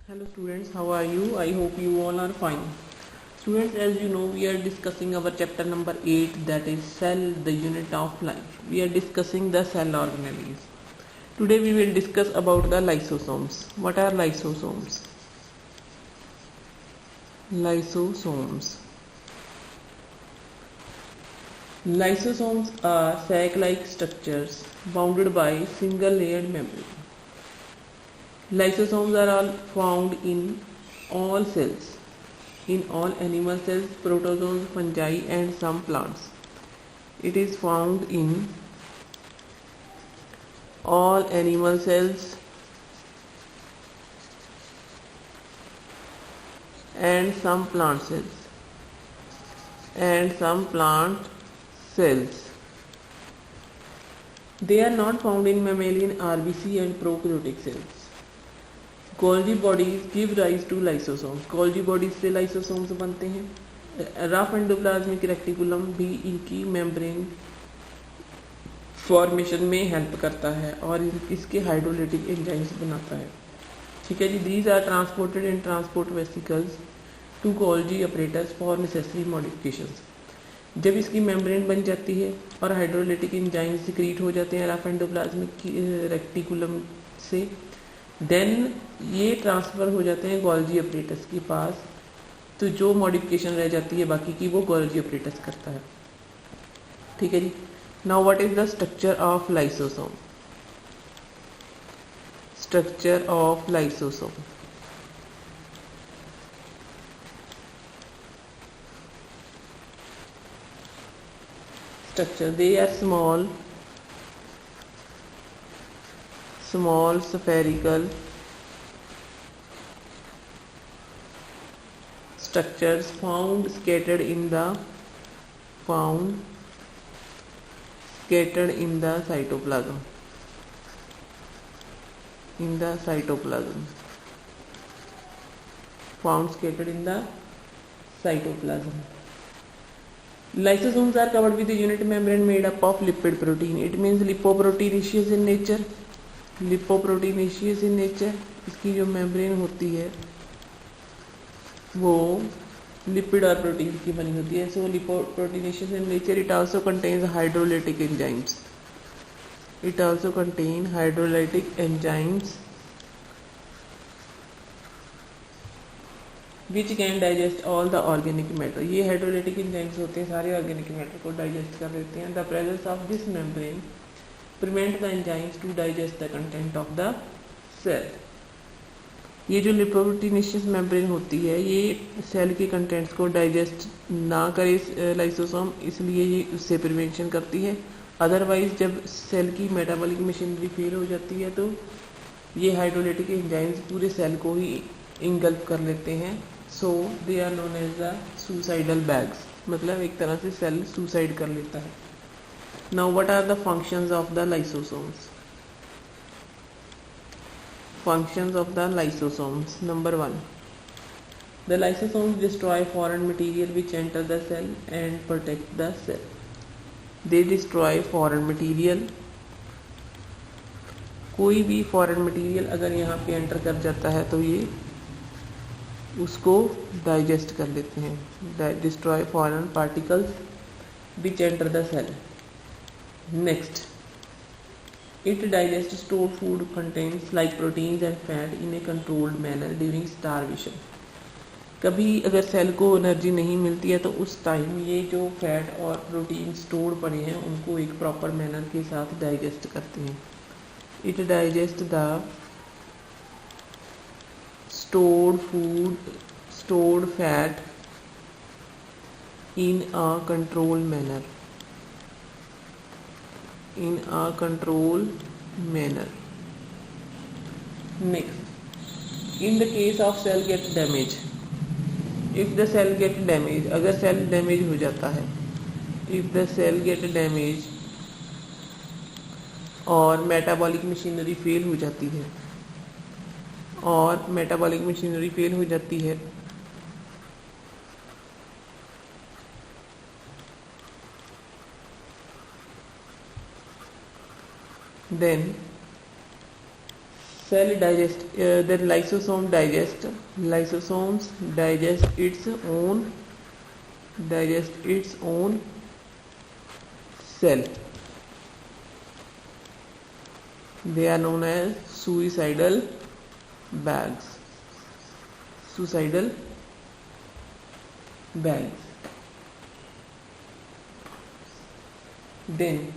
Hello students, how are you? I hope you all are fine. Students, as you know, we are discussing our chapter number 8, that is cell, the unit of life. We are discussing the cell organelles. Today we will discuss about the lysosomes. What are lysosomes? Lysosomes. Lysosomes are sac-like structures bounded by single-layered membrane. Lysosomes are all found in all cells, in all animal cells, protozoans, fungi and some plants. It is found in all animal cells and some plant cells and some plant cells. They are not found in mammalian RBC and prokaryotic cells. Golgi bodies give rise to lysosomes. Golgi bodies से lysosomes बनते हैं. Rough endoplasmic reticulum भी इनकी membrane formation में help करता है और इसके हाइड्रोलिटिक एंजाइम्स बनाता है. ठीक है जी. These are transported in transport vesicles to Golgi operators for necessary modifications. जब इसकी मेम्ब्रेन बन जाती है और हाइड्रोलिटिक एंजाइम्स सिक्रीट हो जाते हैं रफ एंडोप्लाज्मिक रेक्टिकुलम से, देन ये ट्रांसफ़र हो जाते हैं गोल्जी ऑपरेटर्स के पास. तो जो मॉडिफिकेशन रह जाती है बाकी की वो गोल्जी ऑपरेटर्स करता है. ठीक है जी. Now what is the structure of lysosome? Structure of lysosome. Structure. They are small spherical structures found scattered in the cytoplasm. Found scattered in the cytoplasm. Lysosomes are covered with a unit membrane made up of lipid protein. It means lipoproteinaceous in nature. Lipoproteinaceous in nature. इसकी जो membrane होती है वो lipid और protein की बनी होती है. So lipoproteinaceous in nature. It also contains hydrolytic enzymes which can digest all the organic matter. ये हाइड्रोलाइटिक एंजाइम्स होते हैं सारे ऑर्गेनिक मैटर को डाइजेस्ट कर देते हैं. The presence of this membrane prevent the enzymes to digest the content of the cell. ये जो लिपोप्रोटीनेशियस मेम्ब्रेन होती है ये सेल के कंटेंट्स को डाइजेस्ट ना करे लाइसोसोम, इसलिए ये उससे प्रिवेंशन करती है. अदरवाइज जब सेल की मेटाबॉलिक मशीनरी फेल हो जाती है तो ये हाइड्रोलाइटिक एंजाइम्स पूरे सेल को ही इंगल्फ कर लेते हैं. So they are known as the suicidal bags. मतलब एक तरह से सेल सुसाइड कर लेता है. Now what are the functions of the lysosomes? Functions of the lysosomes. Number 1. The lysosomes destroy foreign material which enter the cell and protect the cell. They destroy foreign material. कोई भी foreign material अगर यहाँ पे enter कर जाता है तो ये उसको डाइजेस्ट कर लेते हैं. Destroy foreign particles which enter the cell. Next, it digests stored food contains like proteins and fat in a controlled manner during starvation. कभी अगर सेल को एनर्जी नहीं मिलती है तो उस टाइम ये जो फैट और प्रोटीन स्टोर पड़े हैं उनको एक प्रॉपर मैनर के साथ डाइजेस्ट करते हैं. It digest the stored fat in a controlled manner. Next, in the case of cell get damage, if the cell get damage, अगर सेल डैमेज हो जाता है, if the cell get damage और metabolic machinery fail हो जाती है then cell digest, then lysosome digest. Lysosomes digest its own cell. They are known as suicidal bags. Suicidal bags. Then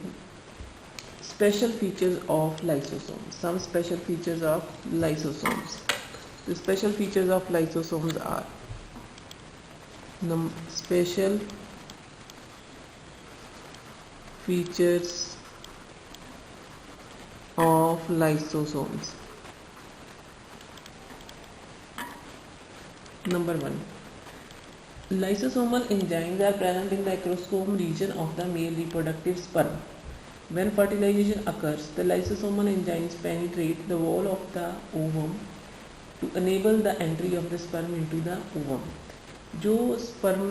special features of lysosomes. Some special features of lysosomes. The special features of lysosomes are special features of lysosomes. Number 1. Lysosomal enzymes are present in the acrosome region of the male reproductive sperm. When fertilization occurs, the lysosomal enzymes penetrate the wall of the ovum to enable the entry of the sperm into the ovum. जो sperm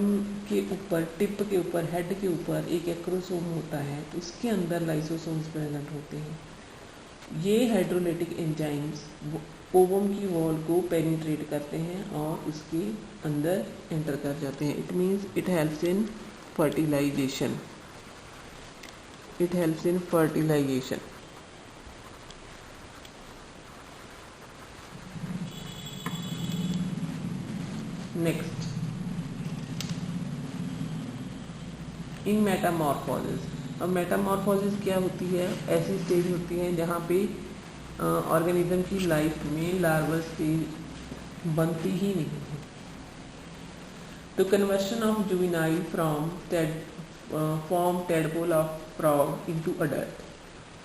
के ऊपर, tip के ऊपर, head के ऊपर एक acrosome होता है, उसके अंदर लाइसोसोम्स प्रेजेंट होते हैं. ये हाइड्रोलाइटिक एंजाइम्स ओवम की वॉल को पेनिट्रेट करते हैं और उसके अंदर एंटर कर जाते हैं. It means it helps in fertilization. Next, in metamorphosis. अब मेटामॉर्फोसिस क्या होती है? ऐसी स्टेज होती है जहाँ पे ऑर्गेनिज्म की लाइफ में लार्वल स्टेज बनती ही नहीं है. तो conversion of juvenile from tadpole of frog into adult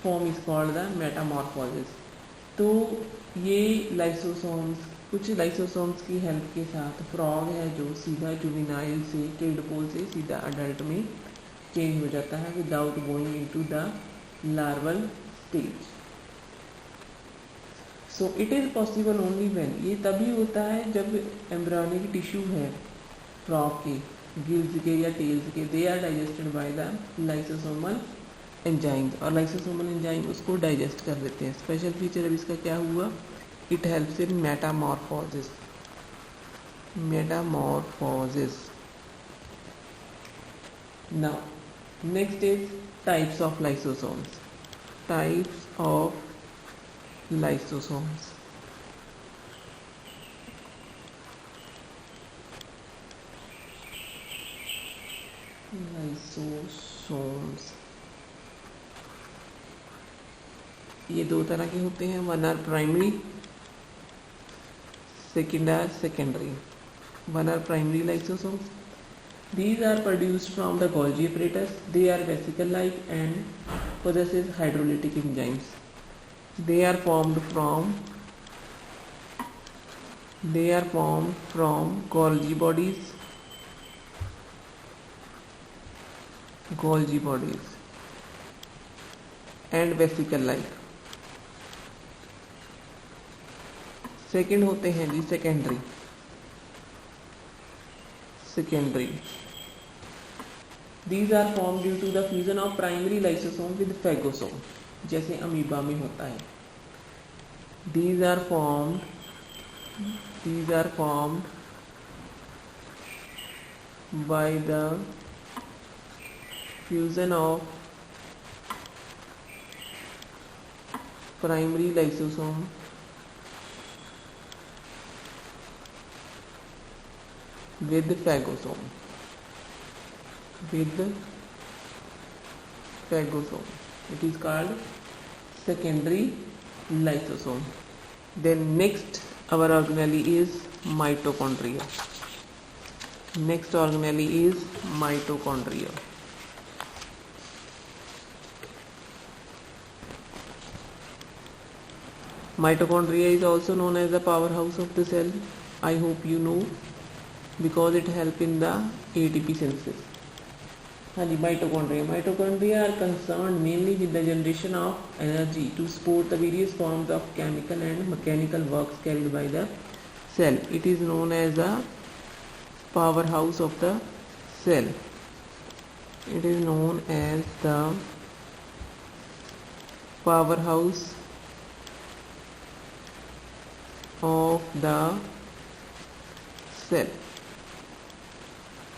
form is called the Metamorphosis. तो ये लाइसोसोम्स, कुछ लाइसोसोम्स की हेल्प के साथ फ्रॉग है जो सीधा जुवेनाइल से, टेडपोल से सीधा अडल्ट में चेंज हो जाता है without going into the larval stage. So it is possible only when, ये तभी होता है जब एम्ब्रियोनिक टिश्यू है फ्रॉग के, गिल्स के या टेल्स के, they are digested by the lysosomal enzyme, और लाइसोसोमल एंजाइम उसको डाइजेस्ट कर देते हैं. स्पेशल फीचर अब इसका क्या हुआ? It helps in metamorphosis. Now, next is types of lysosomes. Types of lysosomes. Lysosomes. ये दो तरह के होते हैं. One are primary, second are secondary. One are primary lysosomes. These are produced from the Golgi apparatus. They are vesicle-like and possesses hydrolytic enzymes. They are formed from Golgi bodies. And vesicle-like. Second होते हैं जी secondary. These are formed due to the fusion of primary lysosome with phagosome, जैसे amoeba में होता है. These are formed by the fusion of primary lysosome with phagosome. It is called secondary lysosome. Then next our organelle is mitochondria. Mitochondria is also known as the powerhouse of the cell. I hope you know, because it helps in the ATP synthesis. हाँ जी, mitochondria are concerned mainly with the generation of energy to support the various forms of chemical and mechanical works carried by the cell. It is known as the powerhouse of the cell. of the cell.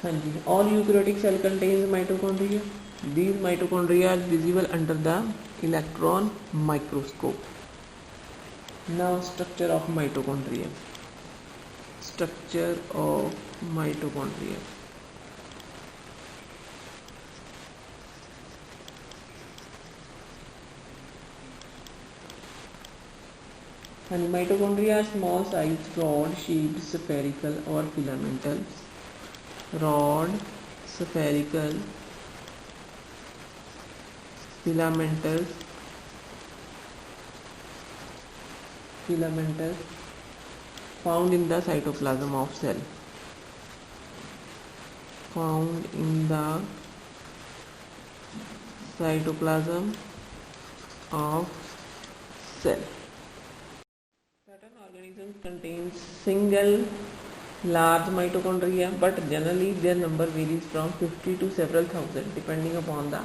हाँ जी, all eukaryotic cell contains mitochondria. These mitochondria are visible under the electron microscope. Now structure of mitochondria. Structure of mitochondria. And mitochondria are small sized rod shaped spherical or filamental. Rod, spherical, filamental, found in the cytoplasm of cell. Found in the cytoplasm of cell. Certain organisms contain single large mitochondria, but generally their number varies from 50 to several thousand depending upon the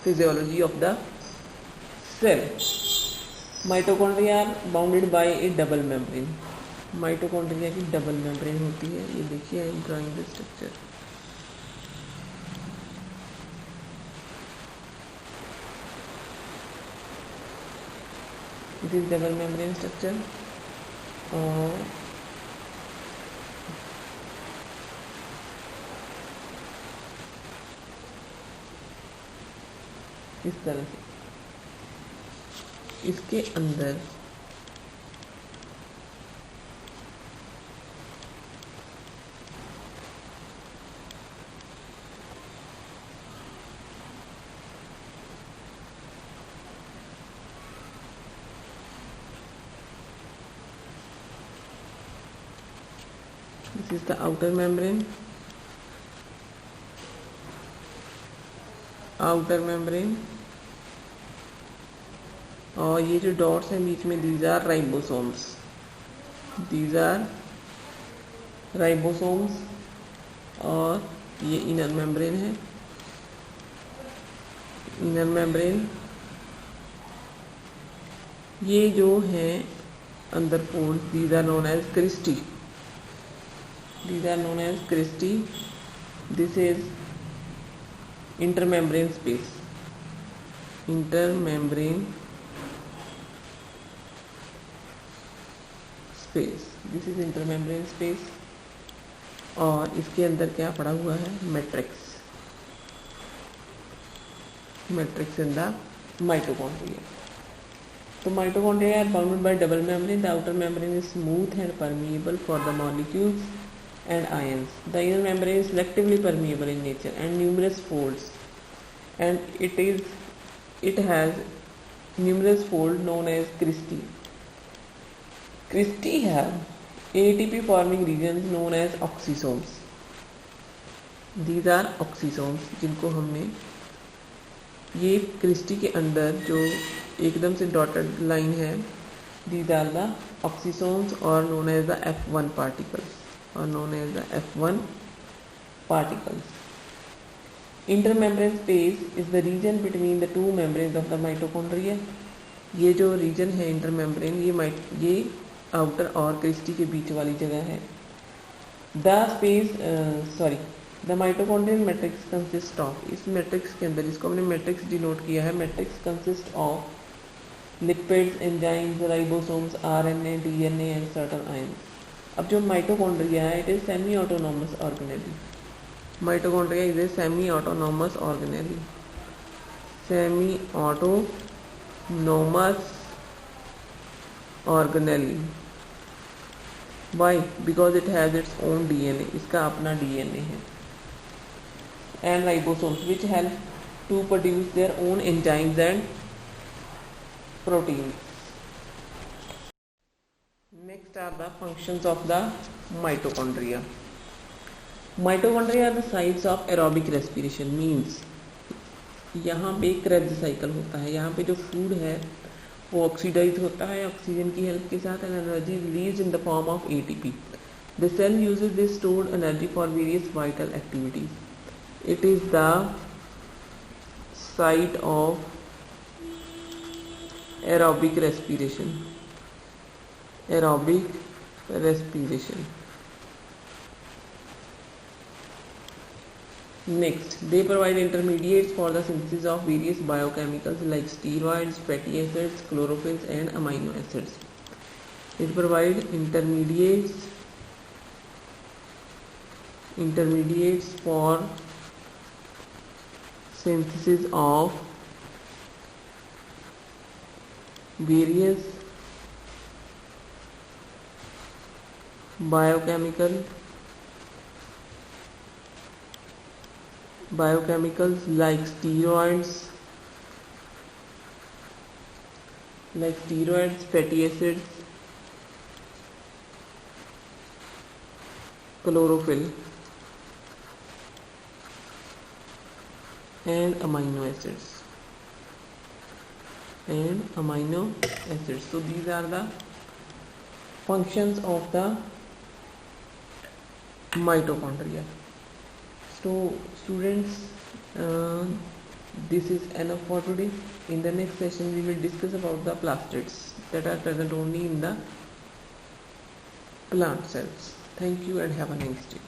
physiology of the cell. Mitochondria are bounded by a double membrane. Mitochondria की double membrane होती है, ये देखिए I am drawing the structure. It is double membrane structure और इस तरह से इसके अंदर this is the outer membrane. और ये जो डॉट्स हैं बीच में these are ribosomes. और ये इनर मेम्ब्रेन है. ये जो है अंदर poles these are known as cristae. This is intermembrane space. This is intermembrane space. और इसके अंदर क्या पड़ा हुआ है? Matrix in the mitochondria. तो mitochondria are bounded by double membrane. The outer membrane is smooth and permeable for the molecules and ions. The inner membrane is selectively permeable in nature and numerous folds, and it has numerous folds known as cristae. Cristae have ATP forming regions known as oxysomes. These are oxysomes जिनको हमने ये Christie के अंदर जो एकदम से dotted line है these are the oxysomes or known as the F1 particles. Intermembrane space is the region between the two membranes of the mitochondria. ये जो रीजन है इंटरमेम्ब्रेन ये आउटर और क्रिस्टी के बीच वाली जगह है. The mitochondrial matrix consist of, इस मैट्रिक्स के अंदर इसको हमने मैट्रिक्स डिनोट किया है. Matrix consist of lipids, enzymes, ribosomes, RNA, DNA and certain ions. अब जो माइटोकॉन्ड्रिया है it is semi autonomous organelle. Mitochondria is a semi autonomous organelle. Why? Because it has its own DNA. इसका अपना DNA है. And ribosomes which help to produce their own enzymes and proteins. Next are the functions of the mitochondria. Mitochondria are the sites of aerobic respiration. Means यहाँ पे Krebs cycle होता है. यहाँ पे जो फूड है वो ऑक्सीडाइज होता है ऑक्सीजन की हेल्प के साथ and energy release in the form of ATP. The cell uses this stored energy for various vital activities. It is the site of aerobic respiration. aerobic respiration. Next, they provide intermediates for the synthesis of various biochemicals like steroids, fatty acids, chlorophylls and amino acids. It provides intermediates for synthesis of various biochemicals like steroids, fatty acids, chlorophyll and amino acids. So these are the functions of the mitochondria. So students, this is enough for today. In the next session we will discuss about the plastids that are present only in the plant cells. Thank you and have a nice day.